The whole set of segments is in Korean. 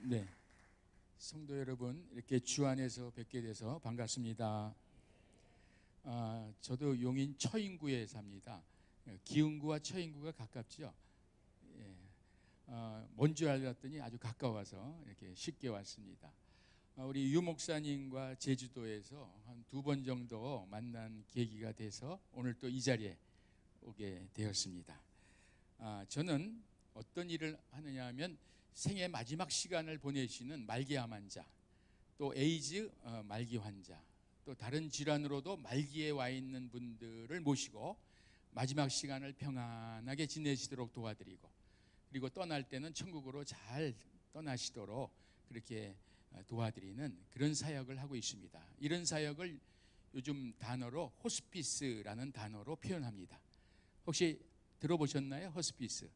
네, 성도 여러분, 이렇게 주 안에서 뵙게 돼서 반갑습니다. 저도 용인 처인구에 삽니다. 기흥구와 처인구가 가깝죠. 예, 먼 줄 알았더니 아주 가까워서 이렇게 쉽게 왔습니다. 우리 유 목사님과 제주도에서 한 2번 정도 만난 계기가 돼서 오늘 또 이 자리에 오게 되었습니다. 저는 어떤 일을 하느냐 하면 생의 마지막 시간을 보내시는 말기암 환자, 또 에이즈 말기 환자, 또 다른 질환으로도 말기에 와 있는 분들을 모시고 마지막 시간을 평안하게 지내시도록 도와드리고, 그리고 떠날 때는 천국으로 잘 떠나시도록 그렇게 도와드리는 그런 사역을 하고 있습니다. 이런 사역을 요즘 단어로 호스피스라는 단어로 표현합니다. 혹시 들어보셨나요? 호스피스.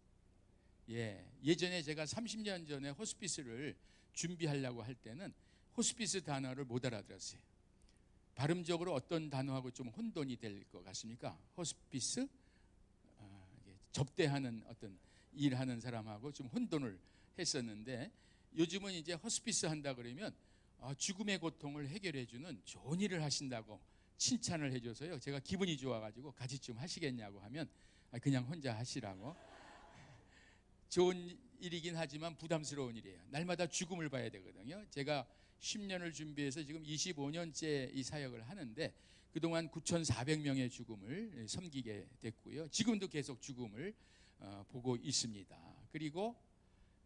예전에 제가 30년 전에 호스피스를 준비하려고 할 때는 호스피스 단어를 못 알아들었어요. 발음적으로 어떤 단어하고 좀 혼돈이 될 것 같습니까? 호스피스? 접대하는 어떤 일하는 사람하고 좀 혼돈을 했었는데, 요즘은 이제 호스피스 한다 그러면 죽음의 고통을 해결해 주는 좋은 일을 하신다고 칭찬을 해줘서요, 제가 기분이 좋아가지고 같이 좀 하시겠냐고 하면 그냥 혼자 하시라고. 좋은 일이긴 하지만 부담스러운 일이에요. 날마다 죽음을 봐야 되거든요. 제가 10년을 준비해서 지금 25년째 이 사역을 하는데 그동안 9,400명의 죽음을 섬기게 됐고요. 지금도 계속 죽음을 보고 있습니다. 그리고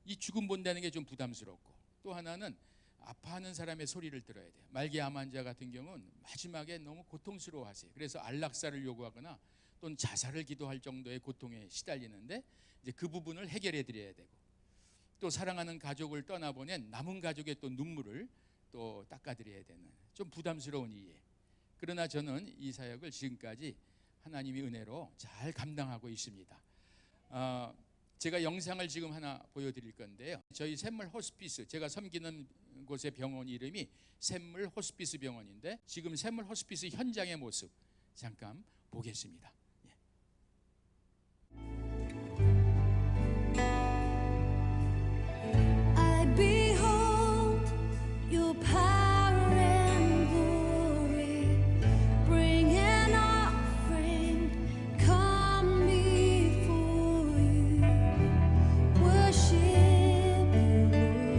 이 죽음 본다는 게 좀 부담스럽고, 또 하나는 아파하는 사람의 소리를 들어야 돼요. 말기암 환자 같은 경우는 마지막에 너무 고통스러워하세요. 그래서 안락사를 요구하거나 또는 자살을 기도할 정도의 고통에 시달리는데, 이제 그 부분을 해결해 드려야 되고, 또 사랑하는 가족을 떠나보낸 남은 가족의 또 눈물을 또 닦아드려야 되는 좀 부담스러운 일이에요. 그러나 저는 이 사역을 지금까지 하나님의 은혜로 잘 감당하고 있습니다. 제가 영상을 지금 하나 보여드릴 건데요, 저희 샘물 호스피스, 제가 섬기는 곳의 병원 이름이 샘물 호스피스 병원인데, 지금 샘물 호스피스 현장의 모습 잠깐 보겠습니다. I behold your power and glory, bring an offering, come before you, worship you, Lord,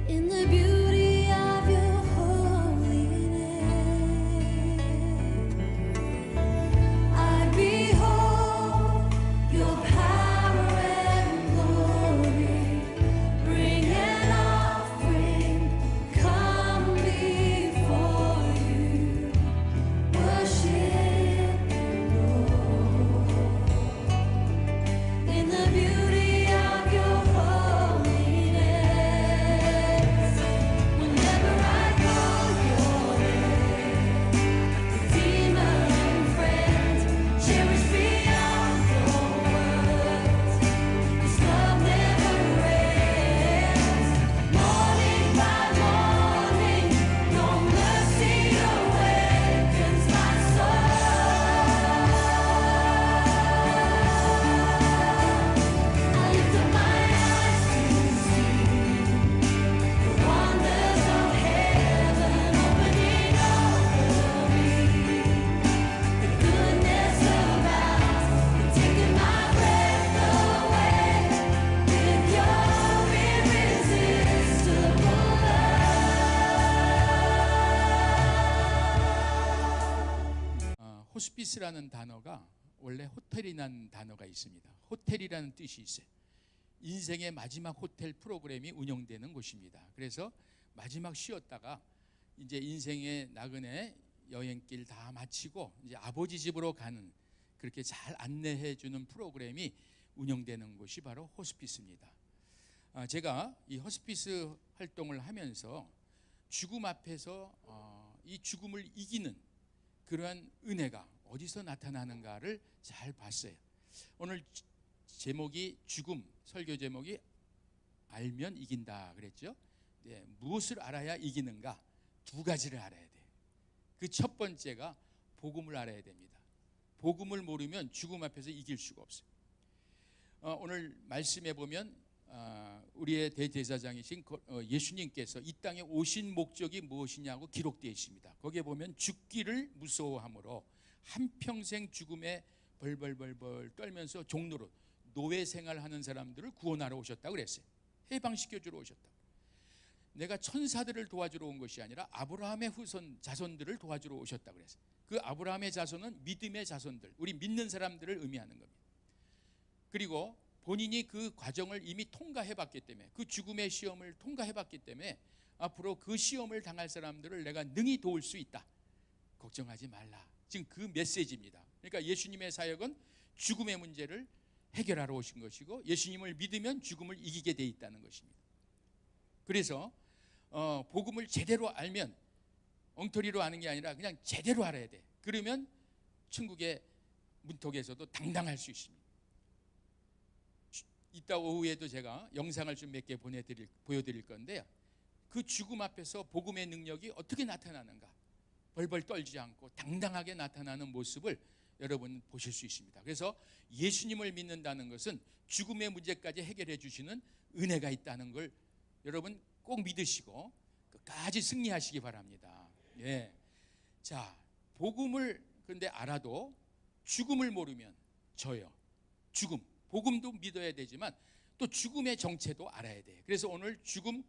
in the beauty of your holiness. I behold your power and glory, bring an offering, come before you, worship you, Lord, in the beauty of your holiness. Whenever I call your name, Redeemer and friend, cherished beyond your words, His love never ends. Morning by morning, your mercy awakens my soul. I lift up my eyes to see the wonders of heaven opening over me. The goodness of ours, you're taking my breath away with your irresistible love. 호스피스라는 단어가 원래 호텔이라는 단어가 있습니다. 호텔이라는 뜻이 있어요. 인생의 마지막 호텔 프로그램이 운영되는 곳입니다. 그래서 마지막 쉬었다가 이제 인생의 나그네 여행길 다 마치고 이제 아버지 집으로 가는, 그렇게 잘 안내해 주는 프로그램이 운영되는 곳이 바로 호스피스입니다. 제가 이 호스피스 활동을 하면서 죽음 앞에서 이 죽음을 이기는 그러한 은혜가 어디서 나타나는가를 잘 봤어요. 오늘 제목이 죽음, 설교 제목이 알면 이긴다 그랬죠. 네, 무엇을 알아야 이기는가? 2가지를 알아야 돼요. 그 첫 번째가 복음을 알아야 됩니다. 복음을 모르면 죽음 앞에서 이길 수가 없어요. 오늘 말씀해 보면 우리의 대제사장이신 예수님께서 이 땅에 오신 목적이 무엇이냐고 기록되어 있습니다. 거기에 보면 죽기를 무서워함으로 한평생 죽음에 벌벌벌벌 떨면서 종로로 노예 생활하는 사람들을 구원하러 오셨다고 그랬어요. 해방시켜주러 오셨다. 내가 천사들을 도와주러 온 것이 아니라 아브라함의 후손 자손들을 도와주러 오셨다고 그랬어요. 그 아브라함의 자손은 믿음의 자손들, 우리 믿는 사람들을 의미하는 겁니다. 그리고 본인이 그 과정을 이미 통과해봤기 때문에, 그 죽음의 시험을 통과해봤기 때문에 앞으로 그 시험을 당할 사람들을 내가 능히 도울 수 있다. 걱정하지 말라. 지금 그 메시지입니다. 그러니까 예수님의 사역은 죽음의 문제를 해결하러 오신 것이고, 예수님을 믿으면 죽음을 이기게 돼 있다는 것입니다. 그래서 복음을 제대로 알면, 엉터리로 아는 게 아니라 그냥 제대로 알아야 돼. 그러면 천국의 문턱에서도 당당할 수 있습니다. 이따 오후에도 제가 영상을 좀 몇 개 보여드릴 건데요. 그 죽음 앞에서 복음의 능력이 어떻게 나타나는가, 벌벌 떨지 않고 당당하게 나타나는 모습을 여러분 보실 수 있습니다. 그래서 예수님을 믿는다는 것은 죽음의 문제까지 해결해 주시는 은혜가 있다는 걸 여러분 꼭 믿으시고 끝까지 승리하시기 바랍니다. 예. 자, 복음을 그런데 알아도 죽음을 모르면 져요. 죽음, 복음도 믿어야 되지만 또 죽음의 정체도 알아야 돼. 그래서 오늘 죽음,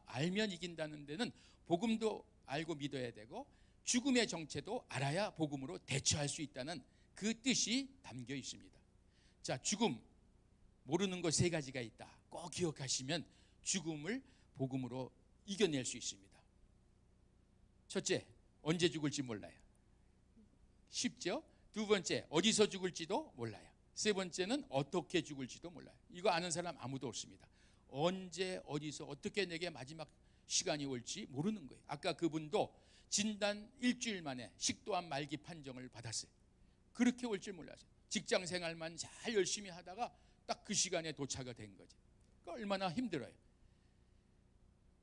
알면 이긴다는 데는 복음도 알고 믿어야 되고 죽음의 정체도 알아야 복음으로 대처할 수 있다는 그 뜻이 담겨 있습니다. 자, 죽음, 모르는 것 세 가지가 있다. 꼭 기억하시면 죽음을 복음으로 이겨낼 수 있습니다. 첫째, 언제 죽을지 몰라요. 쉽죠? 두 번째, 어디서 죽을지도 몰라요. 세 번째는 어떻게 죽을지도 몰라요. 이거 아는 사람 아무도 없습니다. 언제 어디서 어떻게 내게 마지막 시간이 올지 모르는 거예요. 아까 그분도 진단 일주일 만에 식도암 말기 판정을 받았어요. 그렇게 올 줄 몰랐어요. 직장 생활만 잘 열심히 하다가 딱 그 시간에 도착이 된 거죠. 그러니까 얼마나 힘들어요.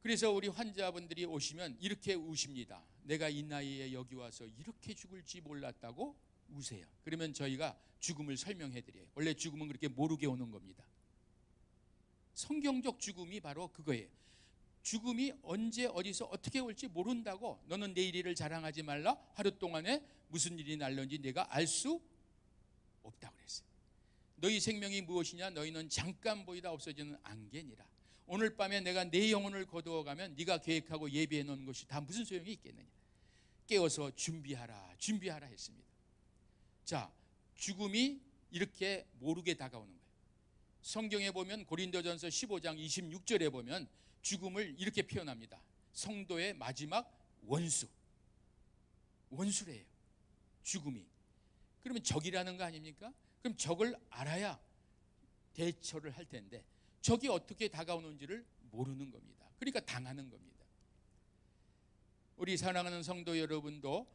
그래서 우리 환자분들이 오시면 이렇게 우십니다. 내가 이 나이에 여기 와서 이렇게 죽을지 몰랐다고 우세요. 그러면 저희가 죽음을 설명해 드려요. 원래 죽음은 그렇게 모르게 오는 겁니다. 성경적 죽음이 바로 그거예요. 죽음이 언제 어디서 어떻게 올지 모른다고, 너는 내일 일을 자랑하지 말라, 하루 동안에 무슨 일이 날런지 내가 알 수 없다고 그랬어요. 너희 생명이 무엇이냐, 너희는 잠깐 보이다 없어지는 안개니라. 오늘 밤에 내가 내 영혼을 거두어가면 네가 계획하고 예비해 놓은 것이 다 무슨 소용이 있겠느냐. 깨어서 준비하라 했습니다. 자, 죽음이 이렇게 모르게 다가오는 거예요. 성경에 보면 고린도전서 15장 26절에 보면 죽음을 이렇게 표현합니다. 성도의 마지막 원수래요. 죽음이. 그러면 적이라는 거 아닙니까? 그럼 적을 알아야 대처를 할 텐데 적이 어떻게 다가오는지를 모르는 겁니다. 그러니까 당하는 겁니다. 우리 사랑하는 성도 여러분도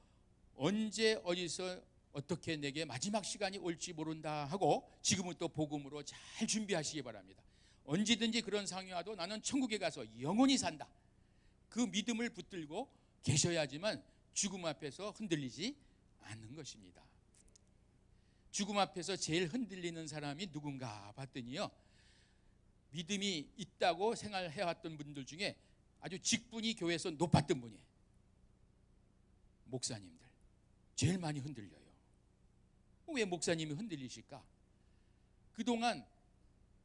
언제 어디서 어떻게 내게 마지막 시간이 올지 모른다 하고 지금은 또 복음으로 잘 준비하시기 바랍니다. 언제든지 그런 상황이 와도 나는 천국에 가서 영원히 산다. 그 믿음을 붙들고 계셔야지만 죽음 앞에서 흔들리지 않는 것입니다. 죽음 앞에서 제일 흔들리는 사람이 누군가 봤더니요, 믿음이 있다고 생활해왔던 분들 중에 아주 직분이 교회에서 높았던 분이에요. 목사님들 제일 많이 흔들려요. 왜 목사님이 흔들리실까? 그동안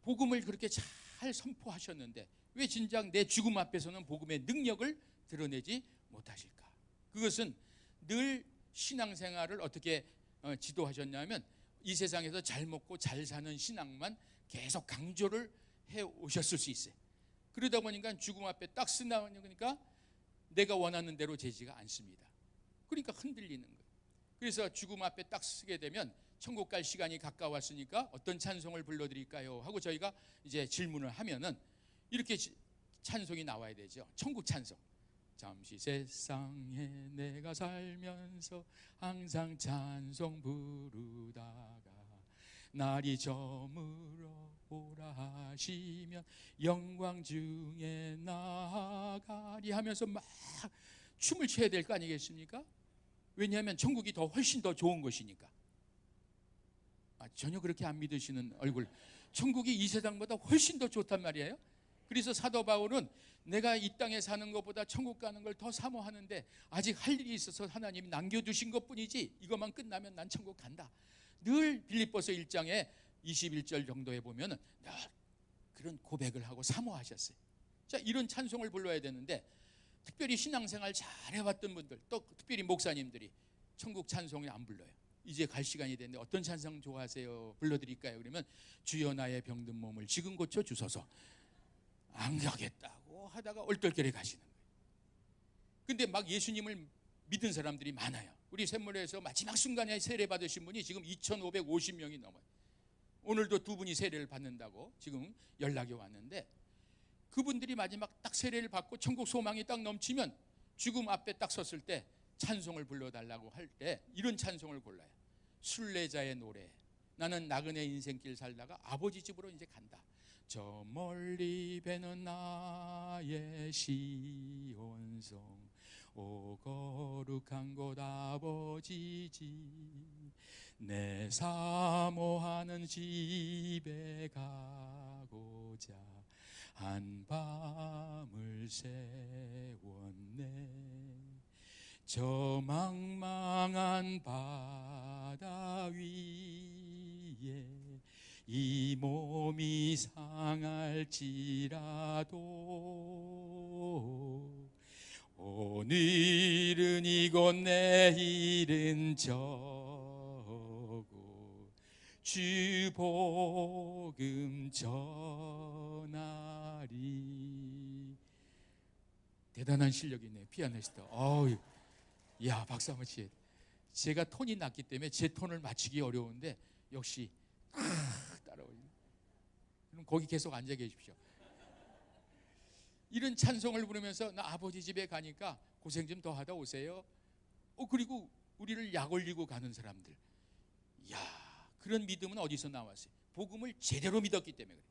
복음을 그렇게 잘 선포하셨는데 왜 진작 내 죽음 앞에서는 복음의 능력을 드러내지 못하실까? 그것은 늘 신앙생활을 어떻게 지도하셨냐면 이 세상에서 잘 먹고 잘 사는 신앙만 계속 강조를 해오셨을 수 있어요. 그러다 보니까 죽음 앞에 딱 쓰나오니까 내가 원하는 대로 되지가 않습니다. 그러니까 흔들리는 거예요. 그래서 죽음 앞에 딱 쓰게 되면 천국 갈 시간이 가까웠으니까 어떤 찬송을 불러드릴까요? 하고 저희가 이제 질문을 하면은 이렇게 찬송이 나와야 되죠. 천국 찬송. 잠시 세상에 내가 살면서 항상 찬송 부르다가 날이 저물어 오라 하시면 영광 중에 나아가리 하면서 막 춤을 춰야 될 거 아니겠습니까? 왜냐하면 천국이 훨씬 더 좋은 것이니까. 전혀 그렇게 안 믿으시는 얼굴. 천국이 이 세상보다 훨씬 더 좋단 말이에요. 그래서 사도 바울은 내가 이 땅에 사는 것보다 천국 가는 걸 더 사모하는데 아직 할 일이 있어서 하나님이 남겨두신 것뿐이지 이것만 끝나면 난 천국 간다. 늘 빌립보서 1장에 21절 정도에 보면 늘 그런 고백을 하고 사모하셨어요. 자, 이런 찬송을 불러야 되는데 특별히 신앙생활 잘 해왔던 분들, 또 특별히 목사님들이 천국 찬송을 안 불러요. 이제 갈 시간이 됐는데 어떤 찬송 좋아하세요? 불러드릴까요? 그러면 주여 나의 병든 몸을 지금 고쳐주소서. 안 가겠다고 하다가 얼떨결에 가시는 거예요. 근데 막 예수님을 믿은 사람들이 많아요. 우리 샘물에서 마지막 순간에 세례 받으신 분이 지금 2,550명이 넘어요. 오늘도 두 분이 세례를 받는다고 지금 연락이 왔는데, 그분들이 마지막 딱 세례를 받고 천국 소망이 딱 넘치면 죽음 앞에 딱 섰을 때 찬송을 불러달라고 할 때 이런 찬송을 골라요. 순례자의 노래. 나는 나그네 인생길 살다가 아버지 집으로 이제 간다. 저 멀리 배는 나의 시온성, 오 거룩한 곳 아버지 집, 내 사모하는 집에 가고자 한 밤을 세웠네. 저 망망한 바다 위에 이 몸이 상할지라도 오늘은 이곳 내일은 저곳 주 복음 전하리. 대단한 실력이 있네요. 피아니스트. 야, 박수 한번 치세요. 제가 톤이 낮기 때문에 제 톤을 맞추기 어려운데 역시 따라오네요. 그럼 거기 계속 앉아 계십시오. 이런 찬송을 부르면서 나 아버지 집에 가니까 고생 좀 더 하다 오세요. 그리고 우리를 약 올리고 가는 사람들. 야, 그런 믿음은 어디서 나왔어요? 복음을 제대로 믿었기 때문에 그래요.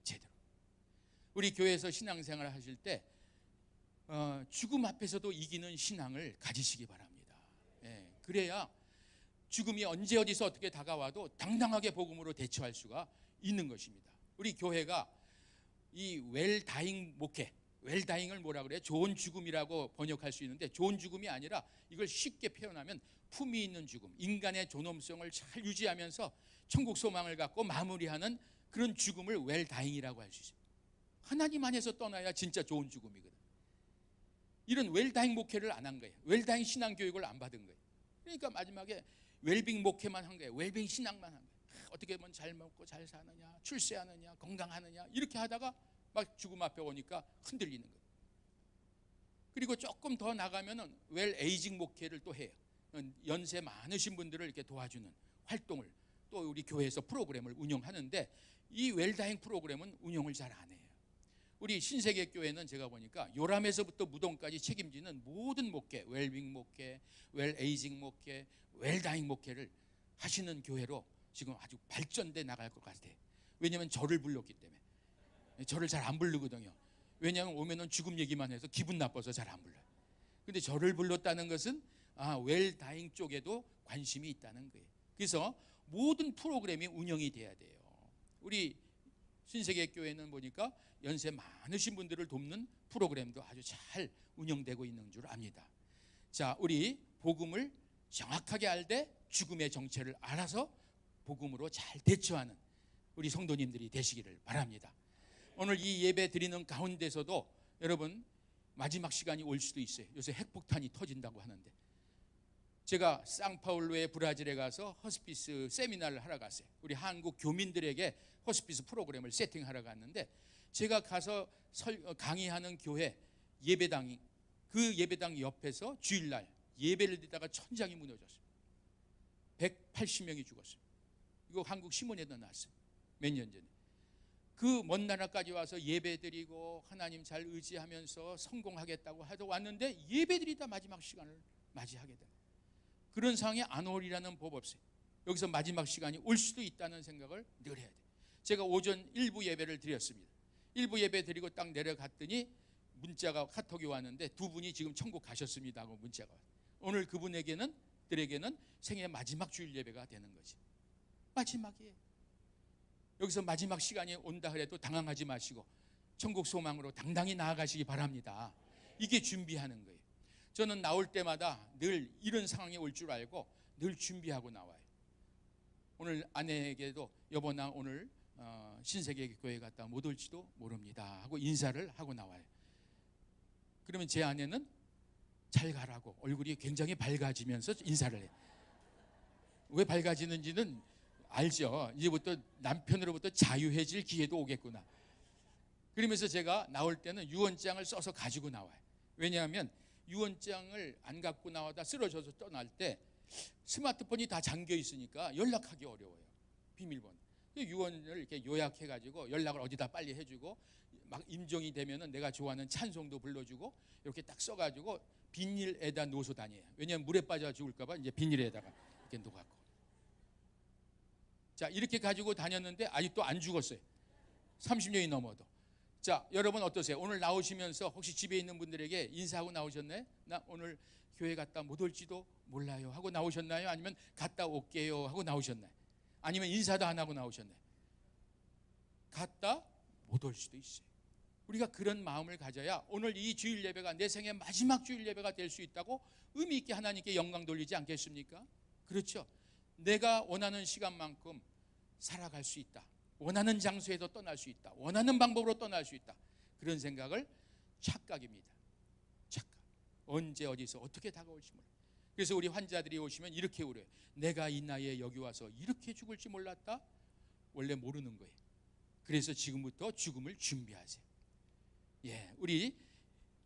제대로. 우리 교회에서 신앙생활을 하실 때 죽음 앞에서도 이기는 신앙을 가지시기 바랍니다. 그래야 죽음이 언제 어디서 어떻게 다가와도 당당하게 복음으로 대처할 수가 있는 것입니다. 우리 교회가 이 웰다잉 목회, 웰다잉을 뭐라 그래요? 좋은 죽음이라고 번역할 수 있는데 좋은 죽음이 아니라 이걸 쉽게 표현하면 품위 있는 죽음, 인간의 존엄성을 잘 유지하면서 천국 소망을 갖고 마무리하는 그런 죽음을 웰다잉이라고 할 수 있어요. 하나님 안에서 떠나야 진짜 좋은 죽음이거든. 이런 웰다잉 목회를 안 한 거예요. 웰다잉 신앙 교육을 안 받은 거예요. 그러니까 마지막에 웰빙 목회만 한 거예요. 웰빙 신앙만 한 거예요. 어떻게 하면 잘 먹고 잘 사느냐, 출세하느냐, 건강하느냐 이렇게 하다가 막 죽음 앞에 오니까 흔들리는 거예요. 그리고 조금 더 나가면은 웰 에이징 목회를 또 해요. 연세 많으신 분들을 이렇게 도와주는 활동을 또 우리 교회에서 프로그램을 운영하는데 이 웰다잉 프로그램은 운영을 잘 안 해요. 우리 신세계 교회는 제가 보니까 요람에서부터 무덤까지 책임지는 모든 목회, 웰빙 목회, 웰 에이징 목회, 웰다잉 목회를 하시는 교회로 지금 아주 발전돼 나갈 것 같아요. 왜냐하면 저를 불렀기 때문에. 저를 잘 안 부르거든요. 왜냐하면 오면은 죽음 얘기만 해서 기분 나빠서 잘 안 불러요. 근데 저를 불렀다는 것은 웰다잉 쪽에도 관심이 있다는 거예요. 그래서 모든 프로그램이 운영이 돼야 돼요. 우리 신세계 교회는 보니까 연세 많으신 분들을 돕는 프로그램도 아주 잘 운영되고 있는 줄 압니다. 자, 우리 복음을 정확하게 알되 죽음의 정체를 알아서 복음으로 잘 대처하는 우리 성도님들이 되시기를 바랍니다. 오늘 이 예배 드리는 가운데서도 여러분 마지막 시간이 올 수도 있어요. 요새 핵폭탄이 터진다고 하는데 제가 상파울루의 브라질에 가서 호스피스 세미나를 하러 갔어요. 우리 한국 교민들에게 호스피스 프로그램을 세팅하러 갔는데 제가 가서 강의하는 교회 예배당이 그 예배당 옆에서 주일날 예배를 드리다가 천장이 무너졌어요. 180명이 죽었어요. 이거 한국 신문에도 나왔어요. 몇 년 전에. 그 먼 나라까지 와서 예배드리고 하나님 잘 의지하면서 성공하겠다고 하도 왔는데 예배드리다 마지막 시간을 맞이하게 돼요. 그런 상황에 안 오리라는 법 없어요. 여기서 마지막 시간이 올 수도 있다는 생각을 늘 해야 돼요. 제가 오전 일부 예배를 드렸습니다. 일부 예배 드리고 딱 내려갔더니 문자가 카톡이 왔는데 두 분이 지금 천국 가셨습니다 하고 문자가 왔어요. 오늘 그분에게는 생애 마지막 주일 예배가 되는 거지. 마지막이에요. 여기서 마지막 시간이 온다 그래도 당황하지 마시고 천국 소망으로 당당히 나아가시기 바랍니다. 이게 준비하는 거예요. 저는 나올 때마다 늘 이런 상황이 올 줄 알고 늘 준비하고 나와요. 오늘 아내에게도 여보 나 오늘 신세계 교회 갔다 못 올지도 모릅니다 하고 인사를 하고 나와요. 그러면 제 아내는 잘 가라고 얼굴이 굉장히 밝아지면서 인사를 해요. 왜 밝아지는지는 알죠. 이제부터 남편으로부터 자유해질 기회도 오겠구나. 그러면서 제가 나올 때는 유언장을 써서 가지고 나와요. 왜냐하면 유언장을 안 갖고 나와다 쓰러져서 떠날 때 스마트폰이 다 잠겨 있으니까 연락하기 어려워요. 비밀번호. 유언을 이렇게 요약해가지고 연락을 어디다 빨리 해주고 막 임종이 되면은 내가 좋아하는 찬송도 불러주고 이렇게 딱 써가지고 비닐에다 놓아서 다녀요. 왜냐하면 물에 빠져 죽을까봐 이제 비닐에다가 이렇게 놓아갖고. 자, 이렇게 가지고 다녔는데 아직도 안 죽었어요. 30년이 넘어도. 자, 여러분 어떠세요? 오늘 나오시면서 혹시 집에 있는 분들에게 인사하고 나오셨나요? 나 오늘 교회 갔다 못 올지도 몰라요 하고 나오셨나요? 아니면 갔다 올게요 하고 나오셨나요? 아니면 인사도 안 하고 나오셨나요? 갔다 못 올 수도 있어요. 우리가 그런 마음을 가져야 오늘 이 주일 예배가 내 생애 마지막 주일 예배가 될 수 있다고 의미 있게 하나님께 영광 돌리지 않겠습니까? 그렇죠. 내가 원하는 시간만큼 살아갈 수 있다. 원하는 장소에도 떠날 수 있다. 원하는 방법으로 떠날 수 있다. 그런 생각을 착각입니다. 착각. 언제 어디서 어떻게 다가올지 몰라. 그래서 우리 환자들이 오시면 이렇게 울어요. 내가 이 나이에 여기 와서 이렇게 죽을지 몰랐다. 원래 모르는 거예요. 그래서 지금부터 죽음을 준비하세요. 예, 우리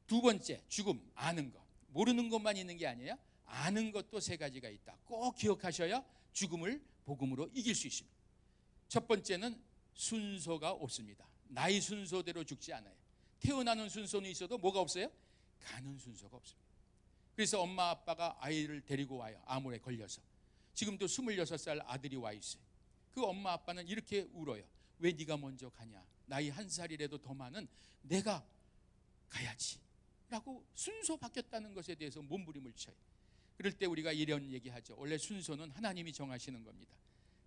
두 번째 죽음 아는 것. 모르는 것만 있는 게 아니에요. 아는 것도 세 가지가 있다. 꼭 기억하셔야 죽음을 복음으로 이길 수 있습니다. 첫 번째는 순서가 없습니다. 나이 순서대로 죽지 않아요. 태어나는 순서는 있어도 뭐가 없어요? 가는 순서가 없습니다. 그래서 엄마 아빠가 아이를 데리고 와요. 암울에 걸려서. 지금도 26살 아들이 와 있어요. 그 엄마 아빠는 이렇게 울어요. 왜 네가 먼저 가냐? 나이 한 살이라도 더 많은 내가 가야지 라고 순서 바뀌었다는 것에 대해서 몸부림을 쳐요. 그럴 때 우리가 이런 얘기하죠. 원래 순서는 하나님이 정하시는 겁니다.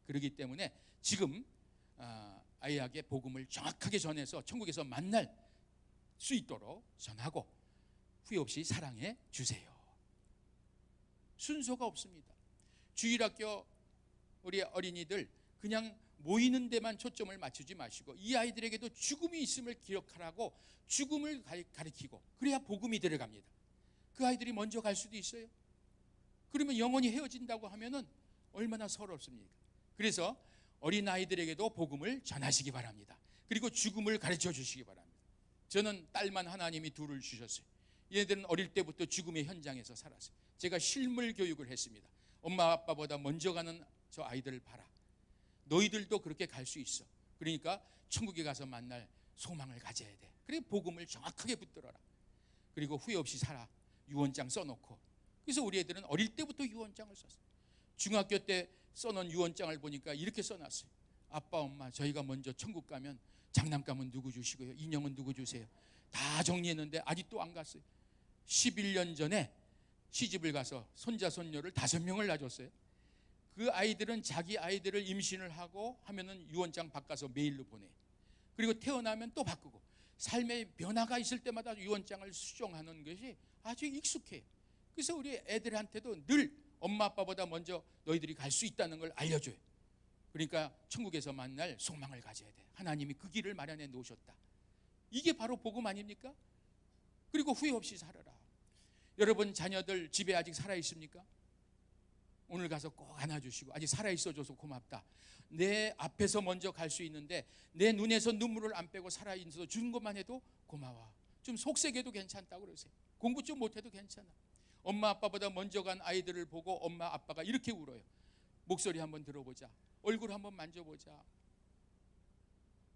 그렇기 때문에 지금 아이에게 복음을 정확하게 전해서 천국에서 만날 수 있도록 전하고 후회 없이 사랑해 주세요. 순서가 없습니다. 주일학교 우리 어린이들 그냥 모이는 데만 초점을 맞추지 마시고 이 아이들에게도 죽음이 있음을 기억하라고 죽음을 가르치고 그래야 복음이 들어갑니다. 그 아이들이 먼저 갈 수도 있어요. 그러면 영원히 헤어진다고 하면은 얼마나 서럽습니까? 그래서 어린 아이들에게도 복음을 전하시기 바랍니다. 그리고 죽음을 가르쳐 주시기 바랍니다. 저는 딸만 하나님이 둘을 주셨어요. 얘들은 어릴 때부터 죽음의 현장에서 살았어요. 제가 실물 교육을 했습니다. 엄마 아빠보다 먼저 가는 저 아이들을 봐라. 너희들도 그렇게 갈 수 있어. 그러니까 천국에 가서 만날 소망을 가져야 돼. 그래 복음을 정확하게 붙들어라. 그리고 후회 없이 살아. 유언장 써놓고. 그래서 우리 애들은 어릴 때부터 유언장을 썼어요. 중학교 때 써놓은 유언장을 보니까 이렇게 써놨어요. 아빠 엄마 저희가 먼저 천국 가면 장난감은 누구 주시고요, 인형은 누구 주세요. 다 정리했는데 아직도 안 갔어요. 11년 전에 시집을 가서 손자 손녀를 5명을 낳아줬어요. 그 아이들은 자기 아이들을 임신을 하고 하면은 유언장 바꿔서 메일로 보내. 그리고 태어나면 또 바꾸고 삶의 변화가 있을 때마다 유언장을 수정하는 것이 아주 익숙해요. 그래서 우리 애들한테도 늘 엄마 아빠보다 먼저 너희들이 갈 수 있다는 걸 알려줘요. 그러니까 천국에서 만날 소망을 가져야 돼. 하나님이 그 길을 마련해 놓으셨다. 이게 바로 복음 아닙니까? 그리고 후회 없이 살아라. 여러분 자녀들 집에 아직 살아 있습니까? 오늘 가서 꼭 안아주시고 아직 살아있어줘서 고맙다. 내 앞에서 먼저 갈 수 있는데 내 눈에서 눈물을 안 빼고 살아있어 주는 것만 해도 고마워. 좀 속색해도 괜찮다고 그러세요. 공부 좀 못해도 괜찮아. 엄마 아빠보다 먼저 간 아이들을 보고 엄마 아빠가 이렇게 울어요. 목소리 한번 들어보자. 얼굴 한번 만져보자.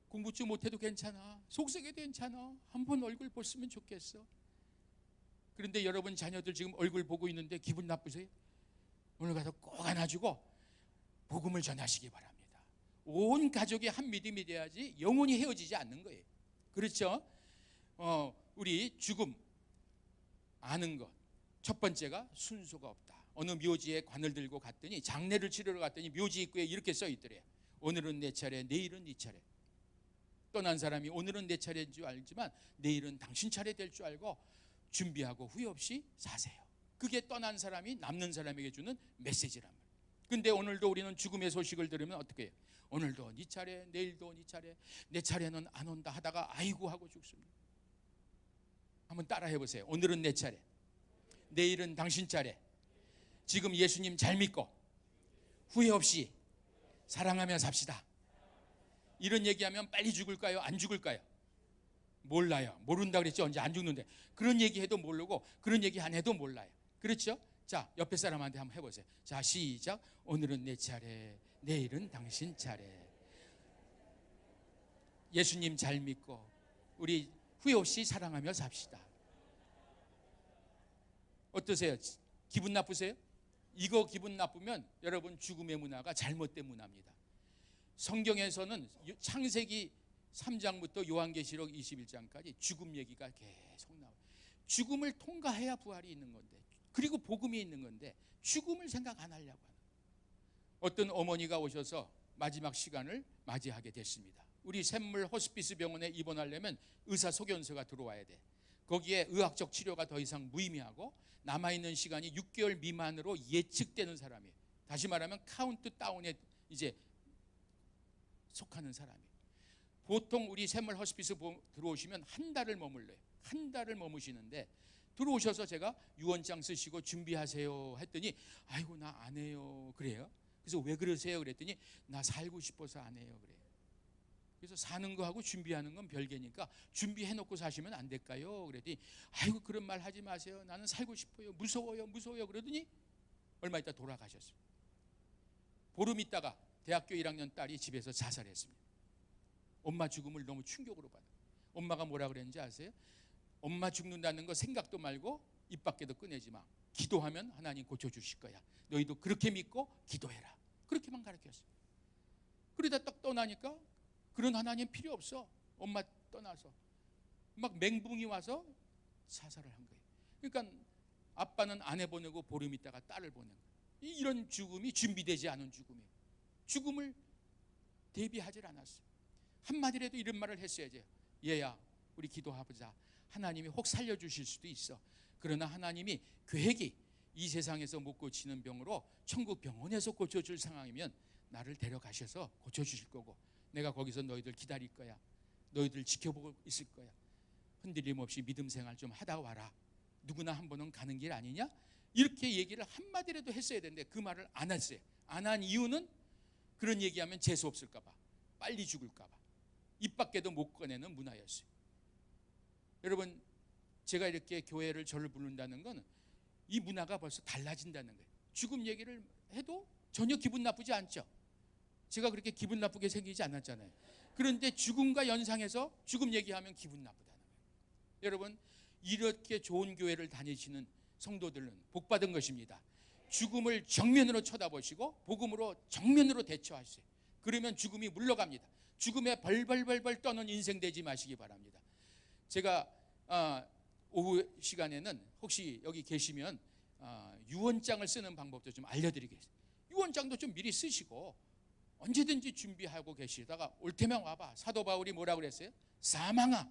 공부 좀 못해도 괜찮아. 속색해도 괜찮아. 한번 얼굴 봤으면 좋겠어. 그런데 여러분 자녀들 지금 얼굴 보고 있는데 기분 나쁘세요? 오늘 가서 꼭 안아주고 복음을 전하시기 바랍니다. 온 가족이 한 믿음이 돼야지 영원히 헤어지지 않는 거예요. 그렇죠? 우리 죽음 아는 것. 첫 번째가 순서가 없다. 어느 묘지에 관을 들고 갔더니 장례를 치르러 갔더니 묘지 입구에 이렇게 써 있더래요. 오늘은 내 차례, 내일은 네 차례. 떠난 사람이 오늘은 내 차례인 줄 알지만 내일은 당신 차례 될 줄 알고 준비하고 후회 없이 사세요. 그게 떠난 사람이 남는 사람에게 주는 메시지란 말이에요. 근데 오늘도 우리는 죽음의 소식을 들으면 어떻게 해요? 오늘도 네 차례, 내일도 네 차례, 내 차례는 안 온다 하다가 아이고 하고 죽습니다. 한번 따라해 보세요. 오늘은 내 차례, 내일은 당신 차례. 지금 예수님 잘 믿고 후회 없이 사랑하며 삽시다. 이런 얘기하면 빨리 죽을까요? 안 죽을까요? 몰라요. 모른다 그랬죠. 언제 안 죽는데. 그런 얘기해도 모르고 그런 얘기 안 해도 몰라요. 그렇죠? 자, 옆에 사람한테 한번 해보세요. 자, 시작. 오늘은 내 차례, 내일은 당신 차례. 예수님 잘 믿고 우리 후회 없이 사랑하며 삽시다. 어떠세요? 기분 나쁘세요? 이거 기분 나쁘면 여러분 죽음의 문화가 잘못된 문화입니다. 성경에서는 창세기 3장부터 요한계시록 21장까지 죽음 얘기가 계속 나와요. 죽음을 통과해야 부활이 있는 건데, 그리고 복음이 있는 건데 죽음을 생각 안 하려고 하는. 어떤 어머니가 오셔서 마지막 시간을 맞이하게 됐습니다. 우리 샘물 호스피스 병원에 입원하려면 의사 소견서가 들어와야 돼. 거기에 의학적 치료가 더 이상 무의미하고 남아있는 시간이 6개월 미만으로 예측되는 사람이에요. 다시 말하면 카운트 다운에 이제 속하는 사람이에요. 보통 우리 샘물 호스피스 들어오시면 한 달을 머물러요. 한 달을 머무시는데 들어오셔서 제가 유언장 쓰시고 준비하세요 했더니 아이고 나 안 해요 그래요. 그래서 왜 그러세요 그랬더니 나 살고 싶어서 안 해요 그래요. 그래서 사는 거하고 준비하는 건 별개니까 준비해놓고 사시면 안 될까요? 그랬더니 아이고 그런 말 하지 마세요. 나는 살고 싶어요. 무서워요. 그러더니 얼마 있다 돌아가셨어요. 보름 있다가 대학교 1학년 딸이 집에서 자살했습니다. 엄마 죽음을 너무 충격으로 받아요. 엄마가 뭐라 그랬는지 아세요? 엄마 죽는다는 거 생각도 말고 입 밖에도 꺼내지 마. 기도하면 하나님 고쳐주실 거야. 너희도 그렇게 믿고 기도해라. 그렇게만 가르쳤어요. 그러다 딱 떠나니까 그런 하나님 필요 없어. 엄마 떠나서 막 맹붕이 와서 자살을 한 거예요. 그러니까 아빠는 아내 보내고 보름 있다가 딸을 보낸 거예요. 이런 죽음이 준비되지 않은 죽음이에요. 죽음을 대비하지 않았어요. 한마디라도 이런 말을 했어야지. 얘야 우리 기도해보자. 하나님이 혹 살려주실 수도 있어. 그러나 하나님이 계획이 이 세상에서 못 고치는 병으로 천국 병원에서 고쳐줄 상황이면 나를 데려가셔서 고쳐주실 거고 내가 거기서 너희들 기다릴 거야. 너희들 지켜보고 있을 거야. 흔들림 없이 믿음 생활 좀 하다 와라. 누구나 한 번은 가는 길 아니냐? 이렇게 얘기를 한마디라도 했어야 되는데 그 말을 안 했어요. 안 한 이유는 그런 얘기하면 재수 없을까 봐. 빨리 죽을까 봐. 입 밖에도 못 꺼내는 문화였어요. 여러분 제가 이렇게 교회를 저를 부른다는 건 이 문화가 벌써 달라진다는 거예요. 죽음 얘기를 해도 전혀 기분 나쁘지 않죠. 제가 그렇게 기분 나쁘게 생기지 않았잖아요. 그런데 죽음과 연상해서 죽음 얘기하면 기분 나쁘다는 거예요. 여러분 이렇게 좋은 교회를 다니시는 성도들은 복 받은 것입니다. 죽음을 정면으로 쳐다보시고 복음으로 정면으로 대처하세요. 그러면 죽음이 물러갑니다. 죽음에 벌벌벌벌 떠는 인생 되지 마시기 바랍니다. 제가 오후 시간에는 혹시 여기 계시면 유언장을 쓰는 방법도 좀 알려드리겠습니다. 유언장도 좀 미리 쓰시고 언제든지 준비하고 계시다가 올 테면 와봐. 사도 바울이 뭐라 그랬어요? 사망아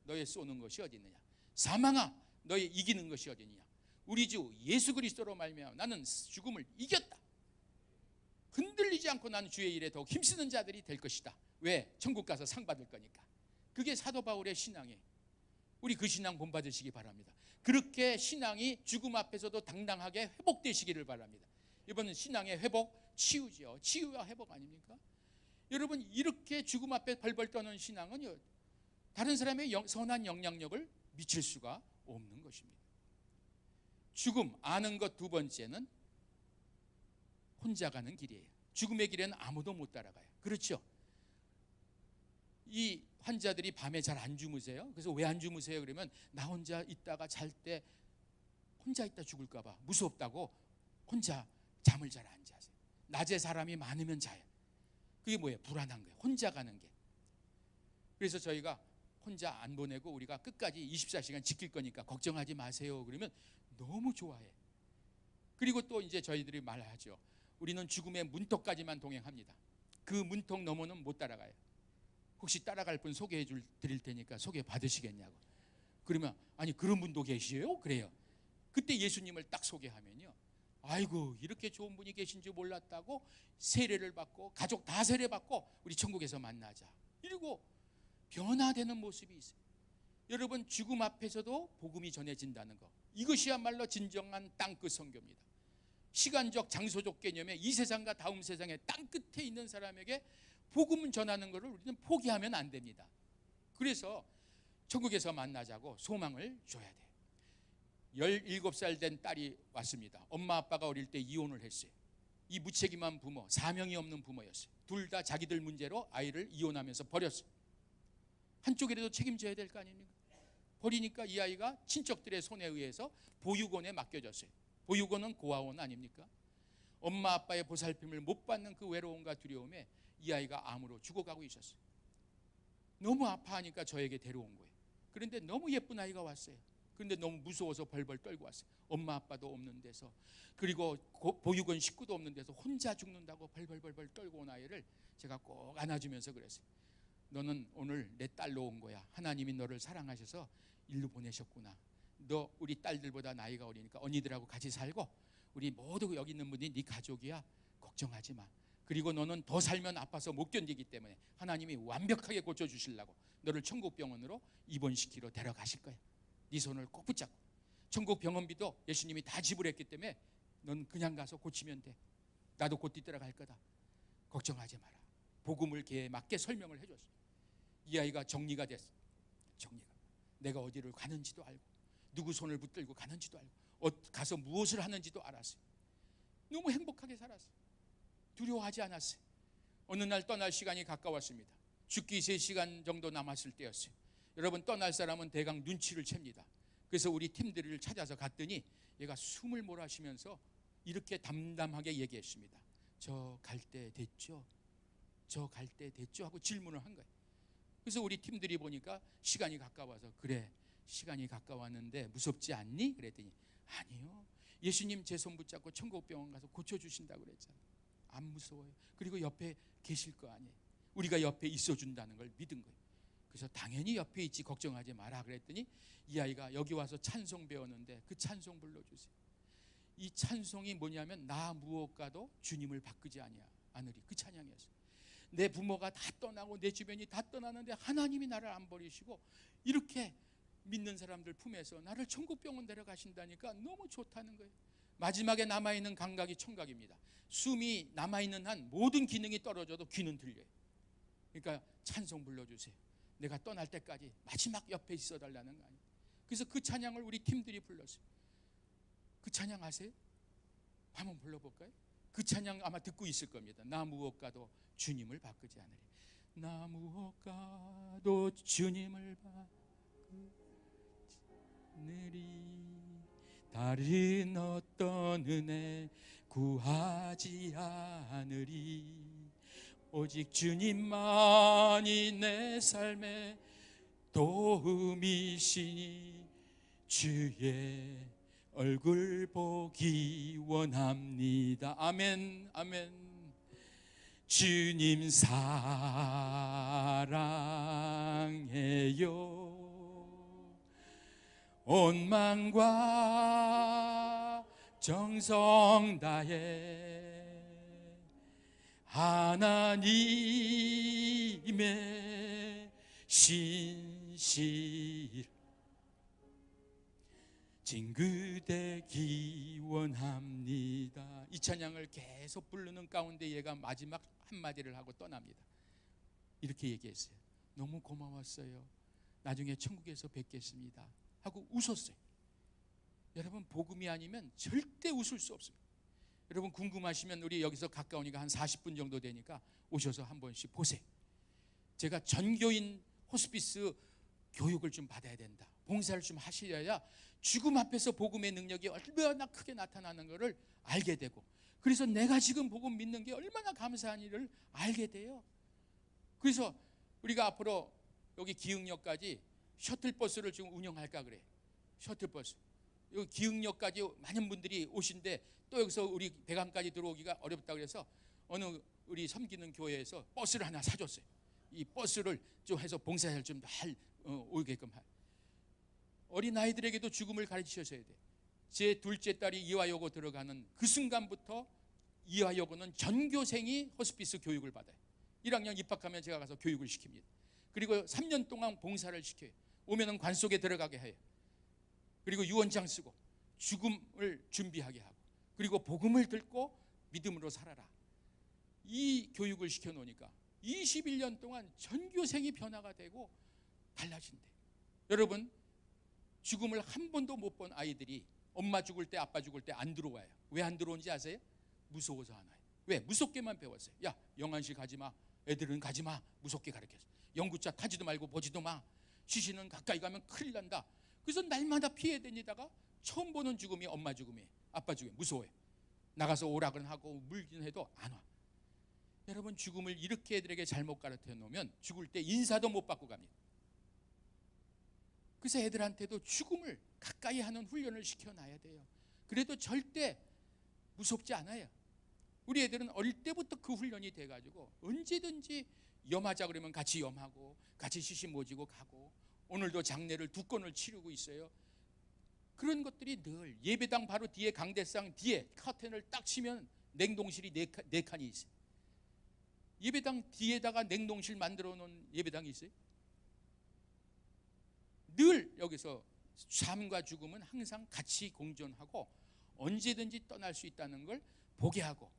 너의 쏘는 것이 어디 있느냐. 사망아 너의 이기는 것이 어디 있느냐. 우리 주 예수 그리스도로 말미암아 나는 죽음을 이겼다. 흔들리지 않고 나는 주의 일에 더욱 힘쓰는 자들이 될 것이다. 왜? 천국 가서 상 받을 거니까. 그게 사도 바울의 신앙이에요. 우리 그 신앙 본받으시기 바랍니다. 그렇게 신앙이 죽음 앞에서도 당당하게 회복되시기를 바랍니다. 이번은 신앙의 회복, 치유죠. 치유와 회복 아닙니까? 여러분 이렇게 죽음 앞에 벌벌 떠는 신앙은 다른 사람의 선한 영향력을 미칠 수가 없는 것입니다. 죽음 아는 것 두 번째는 혼자 가는 길이에요. 죽음의 길에는 아무도 못 따라가요. 그렇죠? 이 환자들이 밤에 잘 안 주무세요. 그래서 왜 안 주무세요? 그러면 나 혼자 있다가 잘 때 혼자 있다 죽을까 봐 무섭다고 혼자 잠을 잘 안 자세요. 낮에 사람이 많으면 자요. 그게 뭐예요? 불안한 거예요. 혼자 가는 게. 그래서 저희가 혼자 안 보내고 우리가 끝까지 24시간 지킬 거니까 걱정하지 마세요. 그러면 너무 좋아해. 그리고 또 이제 저희들이 말하죠. 우리는 죽음의 문턱까지만 동행합니다. 그 문턱 너머는 못 따라가요. 혹시 따라갈 분 소개해 드릴 테니까 소개 받으시겠냐고. 그러면 아니 그런 분도 계시요? 그래요. 그때 예수님을 딱 소개하면요, 아이고 이렇게 좋은 분이 계신 줄 몰랐다고 세례를 받고 가족 다 세례 받고 우리 천국에서 만나자 이러고 변화되는 모습이 있어요. 여러분, 죽음 앞에서도 복음이 전해진다는 거, 이것이야말로 진정한 땅끝 선교입니다. 시간적 장소적 개념에 이 세상과 다음 세상의 땅끝에 있는 사람에게 복음을 전하는 것을 우리는 포기하면 안 됩니다. 그래서 천국에서 만나자고 소망을 줘야 돼요. 17살 된 딸이 왔습니다. 엄마 아빠가 어릴 때 이혼을 했어요. 이 무책임한 부모, 사명이 없는 부모였어요. 둘 다 자기들 문제로 아이를 이혼하면서 버렸어요. 한쪽이라도 책임져야 될 거 아닙니까? 버리니까 이 아이가 친척들의 손에 의해서 보육원에 맡겨졌어요. 보육원은 고아원 아닙니까? 엄마 아빠의 보살핌을 못 받는 그 외로움과 두려움에 이 아이가 암으로 죽어가고 있었어요. 너무 아파하니까 저에게 데려온 거예요. 그런데 너무 예쁜 아이가 왔어요. 그런데 너무 무서워서 벌벌 떨고 왔어요. 엄마 아빠도 없는 데서, 그리고 보육원 식구도 없는 데서 혼자 죽는다고 벌벌 떨고 온 아이를 제가 꼭 안아주면서 그랬어요. 너는 오늘 내 딸로 온 거야. 하나님이 너를 사랑하셔서 일로 보내셨구나. 너 우리 딸들보다 나이가 어리니까 언니들하고 같이 살고 우리 모두 여기 있는 분이 네 가족이야. 걱정하지 마. 그리고 너는 더 살면 아파서 못 견디기 때문에 하나님이 완벽하게 고쳐주시려고 너를 천국병원으로 입원시키러 데려가실 거야. 네 손을 꼭 붙잡고. 천국 병원비도 예수님이 다 지불했기 때문에 넌 그냥 가서 고치면 돼. 나도 곧 뒤따라 갈 거다. 걱정하지 마라. 복음을 걔에 맞게 설명을 해줬어요. 이 아이가 정리가 됐어. 정리가. 내가 어디를 가는지도 알고, 누구 손을 붙들고 가는지도 알고, 가서 무엇을 하는지도 알았어요. 너무 행복하게 살았어요. 두려워하지 않았어요. 어느 날 떠날 시간이 가까웠습니다. 죽기 3시간 정도 남았을 때였어요. 여러분, 떠날 사람은 대강 눈치를 챕니다. 그래서 우리 팀들을 찾아서 갔더니 얘가 숨을 몰아쉬면서 이렇게 담담하게 얘기했습니다. 저 갈 때 됐죠? 저 갈 때 됐죠? 하고 질문을 한 거예요. 그래서 우리 팀들이 보니까 시간이 가까워서, 그래 시간이 가까웠는데 무섭지 않니? 그랬더니 아니요, 예수님 제 손 붙잡고 천국병원 가서 고쳐주신다고 그랬잖아요. 안 무서워요. 그리고 옆에 계실 거 아니에요. 우리가 옆에 있어준다는 걸 믿은 거예요. 그래서 당연히 옆에 있지, 걱정하지 마라 그랬더니 이 아이가 여기 와서 찬송 배웠는데 그 찬송 불러주세요. 이 찬송이 뭐냐면 나 무엇과도 주님을 바꾸지 않으리, 그 찬양이었어요. 내 부모가 다 떠나고 내 주변이 다 떠나는데 하나님이 나를 안 버리시고 이렇게 믿는 사람들 품에서 나를 천국병원 데려가신다니까 너무 좋다는 거예요. 마지막에 남아있는 감각이 청각입니다. 숨이 남아있는 한 모든 기능이 떨어져도 귀는 들려요. 그러니까 찬송 불러주세요. 내가 떠날 때까지 마지막 옆에 있어달라는 거 아니에요. 그래서 그 찬양을 우리 팀들이 불렀어요. 그 찬양 아세요? 한번 불러볼까요? 그 찬양 아마 듣고 있을 겁니다. 나 무엇과도 주님을 바꾸지 않으리. 나 무엇과도 주님을 바꾸느리. 다른 어떤 은혜 구하지 않으리. 오직 주님만이 내 삶의 도움이시니 주의 얼굴 보기 원합니다. 아멘, 아멘. 주님 사랑해요. 온 마음과 정성 다해 하나님의 신실 징그대기 원합니다. 이 찬양을 계속 부르는 가운데 얘가 마지막 한마디를 하고 떠납니다. 이렇게 얘기했어요. 너무 고마웠어요. 나중에 천국에서 뵙겠습니다 하고 웃었어요. 여러분, 복음이 아니면 절대 웃을 수 없습니다. 여러분, 궁금하시면 우리 여기서 가까우니까 한 40분 정도 되니까 오셔서 한 번씩 보세요. 제가 전교인 호스피스 교육을 좀 받아야 된다, 봉사를 좀 하셔야 죽음 앞에서 복음의 능력이 얼마나 크게 나타나는 것을 알게 되고, 그래서 내가 지금 복음 믿는 게 얼마나 감사한 일을 알게 돼요. 그래서 우리가 앞으로 여기 기흥역까지 셔틀버스를 지금 운영할까 그래. 셔틀버스. 여기 기흥역까지 많은 분들이 오신데 또 여기서 우리 백암까지 들어오기가 어렵다 그래서 어느 우리 섬기는 교회에서 버스를 하나 사줬어요. 이 버스를 좀 해서 봉사를 좀 오게끔 할. 어린 아이들에게도 죽음을 가르치셔야 돼. 제 둘째 딸이 이화여고 들어가는 그 순간부터 이화여고는 전교생이 호스피스 교육을 받아요. 1학년 입학하면 제가 가서 교육을 시킵니다. 그리고 3년 동안 봉사를 시켜요. 오면은 관 속에 들어가게 해요. 그리고 유언장 쓰고 죽음을 준비하게 하고, 그리고 복음을 듣고 믿음으로 살아라. 이 교육을 시켜놓으니까 21년 동안 전교생이 변화가 되고 달라진대. 여러분, 죽음을 한 번도 못 본 아이들이 엄마 죽을 때 아빠 죽을 때 안 들어와요. 왜 안 들어오는지 아세요? 무서워서 안 와요. 왜? 무섭게만 배웠어요. 야, 영안실 가지마. 애들은 가지마. 무섭게 가르쳤어요. 연구차 타지도 말고 보지도 마. 시신은 가까이 가면 큰일 난다. 그래서 날마다 피해 다니다가 처음 보는 죽음이 엄마 죽음이에요. 아빠 죽음이 무서워요. 나가서 오락은 하고 물긴 해도 안 와. 여러분, 죽음을 이렇게 애들에게 잘못 가르쳐 놓으면 죽을 때 인사도 못 받고 갑니다. 그래서 애들한테도 죽음을 가까이 하는 훈련을 시켜놔야 돼요. 그래도 절대 무섭지 않아요. 우리 애들은 어릴 때부터 그 훈련이 돼가지고 언제든지 염하자 그러면 같이 염하고 같이 시신 모지고 가고, 오늘도 장례를 2건을 치르고 있어요. 그런 것들이 늘 예배당 바로 뒤에 강대상 뒤에 커튼을 딱 치면 냉동실이 4칸이 있어요. 예배당 뒤에다가 냉동실 만들어 놓은 예배당이 있어요. 늘 여기서 삶과 죽음은 항상 같이 공존하고 언제든지 떠날 수 있다는 걸 보게 하고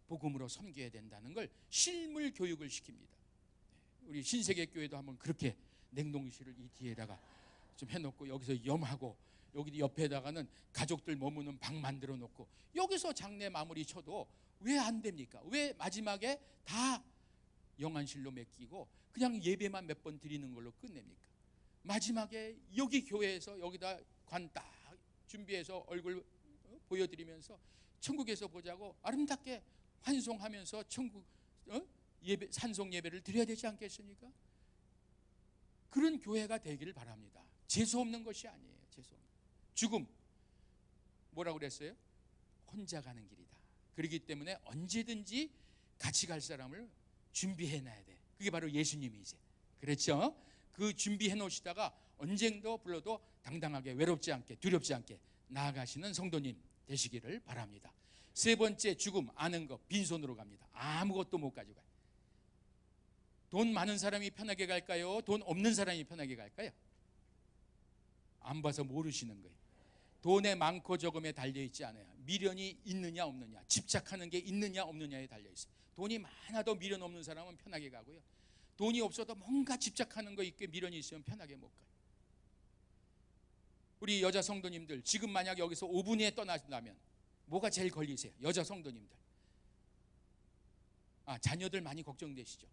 복음으로 섬겨야 된다는 걸 실물 교육을 시킵니다. 우리 신세계교회도 한번 그렇게 냉동실을 이 뒤에다가 좀 해놓고 여기서 염하고, 여기 옆에다가는 가족들 머무는 방 만들어 놓고 여기서 장례 마무리 쳐도 왜 안 됩니까? 왜 마지막에 다 영안실로 맡기고 그냥 예배만 몇 번 드리는 걸로 끝냅니까? 마지막에 여기 교회에서 여기다 관 딱 준비해서 얼굴 보여드리면서 천국에서 보자고 아름답게 환송하면서 천국 예배, 산송 예배를 드려야 되지 않겠습니까? 그런 교회가 되기를 바랍니다. 재수 없는 것이 아니에요. 재수 없는. 죽음 뭐라고 그랬어요? 혼자 가는 길이다. 그렇기 때문에 언제든지 같이 갈 사람을 준비해놔야 돼. 그게 바로 예수님이지. 그렇죠? 그 준비해 놓으시다가 언젠가 불러도 당당하게 외롭지 않게 두렵지 않게 나아가시는 성도님 되시기를 바랍니다. 세 번째, 죽음 아는 것. 빈손으로 갑니다. 아무것도 못 가져가요. 돈 많은 사람이 편하게 갈까요? 돈 없는 사람이 편하게 갈까요? 안 봐서 모르시는 거예요. 돈의 많고 적음에 달려있지 않아요. 미련이 있느냐 없느냐, 집착하는 게 있느냐 없느냐에 달려있어요. 돈이 많아도 미련 없는 사람은 편하게 가고요, 돈이 없어도 뭔가 집착하는 거 있게 미련이 있으면 편하게 못 가요. 우리 여자 성도님들, 지금 만약 여기서 5분 후에 떠나신다면 뭐가 제일 걸리세요? 여자 성도님들. 자녀들 많이 걱정되시죠?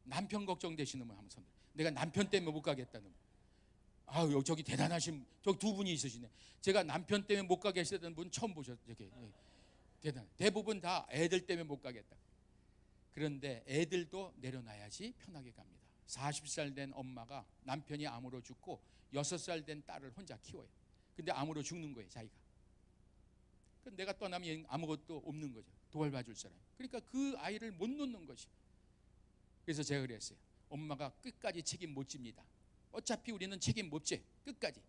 남편 걱정되시는 분 한번 손 들어. 내가 남편 때문에 못 가겠다는 분. 저기 대단하신 저기 2분이 있으시네. 제가 남편 때문에 못 가겠다는 분 처음 보셨죠? 대단. 대부분 다 애들 때문에 못 가겠다. 그런데 애들도 내려놔야지 편하게 갑니다. 40살 된 엄마가 남편이 암으로 죽고 6살 된 딸을 혼자 키워요. 근데 암으로 죽는 거예요, 자기가. 내가 떠나면 아무것도 없는 거죠. 도와줄 사람. 그러니까 그 아이를 못 놓는 거죠. 그래서 제가 그랬어요. 엄마가 끝까지 책임 못 집니다. 어차피 우리는 책임 못 져. 끝까지.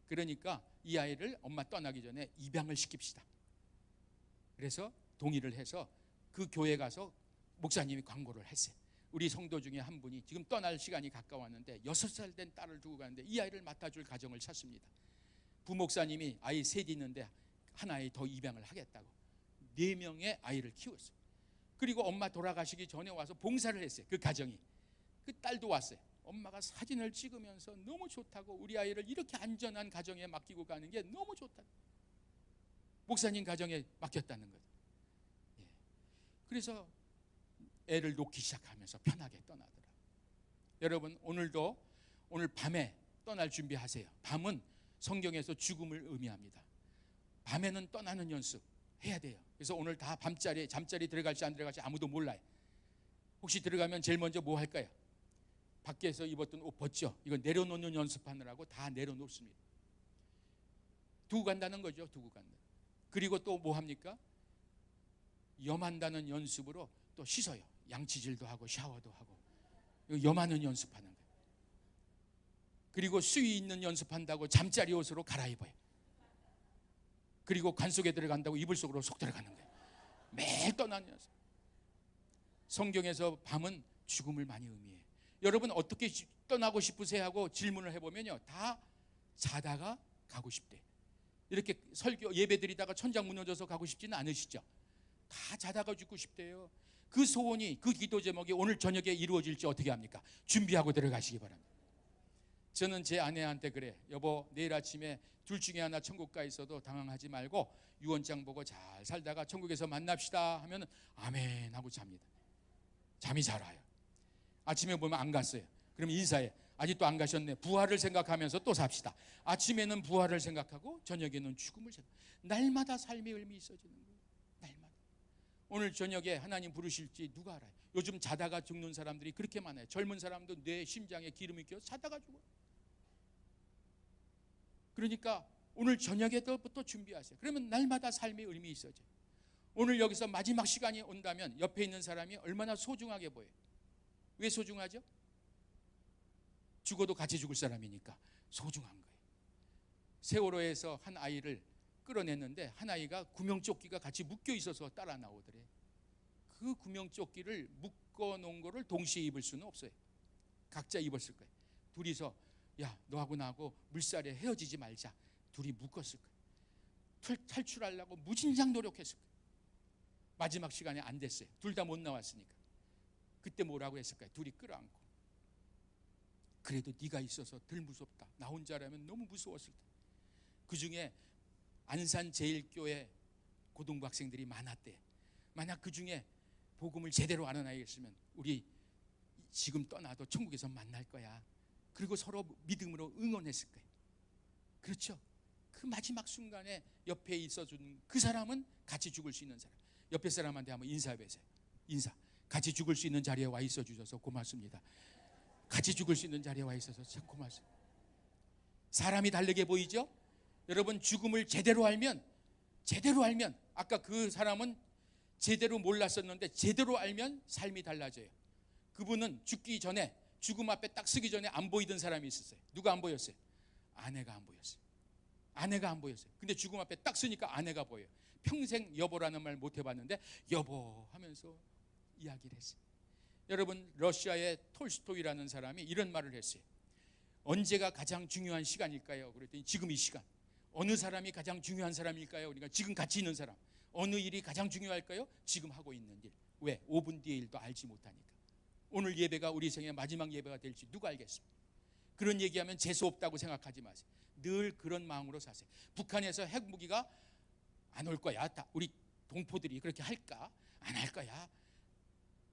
그러니까 이 아이를 엄마 떠나기 전에 입양을 시킵시다. 그래서 동의를 해서 그 교회 가서 목사님이 광고를 했어요. 우리 성도 중에 한 분이 지금 떠날 시간이 가까웠는데 6살 된 딸을 두고 가는데 이 아이를 맡아줄 가정을 찾습니다. 부목사님이 아이 셋이 있는데 하나에 더 입양을 하겠다고 4명의 아이를 키웠어요. 그리고 엄마 돌아가시기 전에 와서 봉사를 했어요. 그 가정이. 그 딸도 왔어요. 엄마가 사진을 찍으면서 너무 좋다고, 우리 아이를 이렇게 안전한 가정에 맡기고 가는 게 너무 좋다고, 목사님 가정에 맡겼다는 거죠. 그래서 애를 놓기 시작하면서 편하게 떠나더라. 여러분, 오늘도 오늘 밤에 떠날 준비하세요. 밤은 성경에서 죽음을 의미합니다. 밤에는 떠나는 연습 해야 돼요. 그래서 오늘 다 밤자리 잠자리 들어갈지 안 들어갈지 아무도 몰라요. 혹시 들어가면 제일 먼저 뭐 할까요? 밖에서 입었던 옷 벗죠. 이거 내려놓는 연습하느라고 다 내려놓습니다. 두고 간다는 거죠. 두고 간다. 그리고 또 뭐 합니까? 염한다는 연습으로 또 씻어요. 양치질도 하고 샤워도 하고 여마는 연습하는 거예요. 그리고 수위 있는 연습한다고 잠자리 옷으로 갈아입어요. 그리고 관 속에 들어간다고 이불 속으로 속 들어가는 거예요. 매일 떠나는 연습. 성경에서 밤은 죽음을 많이 의미해요. 여러분 어떻게 떠나고 싶으세요 하고 질문을 해보면요, 다 자다가 가고 싶대. 이렇게 설교 예배 드리다가 천장 무너져서 가고 싶지는 않으시죠? 다 자다가 죽고 싶대요. 그 소원이, 그 기도 제목이 오늘 저녁에 이루어질지 어떻게 합니까? 준비하고 들어가시기 바랍니다. 저는 제 아내한테 그래, 여보 내일 아침에 둘 중에 하나 천국 가 있어도 당황하지 말고 유언장 보고 잘 살다가 천국에서 만납시다 하면 아멘 하고 잡니다. 잠이 잘 와요. 아침에 보면 안 갔어요. 그러면 인사해. 아직도 안 가셨네. 부활을 생각하면서 또 삽시다. 아침에는 부활을 생각하고 저녁에는 죽음을 생각. 날마다 삶의 의미 있어지는 거예요. 날마다. 오늘 저녁에 하나님 부르실지 누가 알아요? 요즘 자다가 죽는 사람들이 그렇게 많아요. 젊은 사람도 뇌 심장에 기름이 껴서 자다가 죽어요. 그러니까 오늘 저녁에부터 준비하세요. 그러면 날마다 삶의 의미 있어져요. 오늘 여기서 마지막 시간이 온다면 옆에 있는 사람이 얼마나 소중하게 보여요. 왜 소중하죠? 죽어도 같이 죽을 사람이니까 소중한 거예요. 세월호에서 한 아이를 끌어냈는데 한 아이가 구명조끼가 같이 묶여 있어서 따라 나오더래. 그 구명조끼를 묶어 놓은 거를 동시에 입을 수는 없어요. 각자 입었을 거예요. 둘이서 야 너하고 나하고 물살에 헤어지지 말자. 둘이 묶었을 거예요. 탈출하려고 무진장 노력했을 거예요. 마지막 시간에 안 됐어요. 둘 다 못 나왔으니까. 그때 뭐라고 했을까요? 둘이 끌어안고 그래도 네가 있어서 덜 무섭다. 나 혼자라면 너무 무서웠을 때. 그중에 안산제일교회 고등부 학생들이 많았대. 만약 그중에 복음을 제대로 알아나겠으면 우리 지금 떠나도 천국에서 만날 거야. 그리고 서로 믿음으로 응원했을 거예요. 그렇죠? 그 마지막 순간에 옆에 있어준 그 사람은 같이 죽을 수 있는 사람. 옆에 사람한테 한번 인사해보세요. 인사. 같이 죽을 수 있는 자리에 와 있어 주셔서 고맙습니다. 같이 죽을 수 있는 자리에 와 있어서 참 고맙습니다. 사람이 다르게 보이죠? 여러분 죽음을 제대로 알면 아까 그 사람은 제대로 몰랐었는데 제대로 알면 삶이 달라져요. 그분은 죽기 전에 죽음 앞에 딱 서기 전에 안 보이던 사람이 있었어요. 누가 안 보였어요? 아내가 안 보였어요. 아내가 안 보였어요. 근데 죽음 앞에 딱 서니까 아내가 보여요. 평생 여보라는 말 못 해봤는데 여보 하면서 이야기를 했어요. 여러분 러시아의 톨스토이라는 사람이 이런 말을 했어요. 언제가 가장 중요한 시간일까요? 그랬더니 지금 이 시간. 어느 사람이 가장 중요한 사람일까요? 그러니까 지금 같이 있는 사람. 어느 일이 가장 중요할까요? 지금 하고 있는 일. 왜? 5분 뒤의 일도 알지 못하니까. 오늘 예배가 우리 생의 마지막 예배가 될지 누가 알겠습니까? 그런 얘기하면 재수 없다고 생각하지 마세요. 늘 그런 마음으로 사세요. 북한에서 핵무기가 안 올 거야. 우리 동포들이 그렇게 할까? 안 할 거야.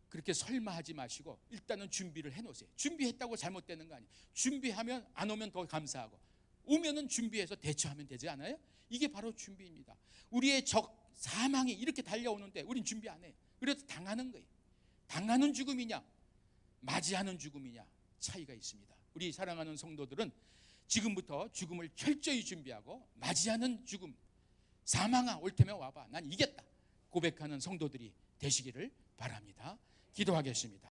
그렇게 설마하지 마시고 일단은 준비를 해놓으세요. 준비했다고 잘못되는 거 아니에요. 준비하면 안 오면 더 감사하고 오면은 준비해서 대처하면 되지 않아요? 이게 바로 준비입니다. 우리의 적 사망이 이렇게 달려오는데 우린 준비 안 해요. 그래도 당하는 거예요. 당하는 죽음이냐 맞이하는 죽음이냐 차이가 있습니다. 우리 사랑하는 성도들은 지금부터 죽음을 철저히 준비하고 맞이하는 죽음, 사망아 올 테면 와봐 난 이겼다 고백하는 성도들이 되시기를 바랍니다. 기도하겠습니다.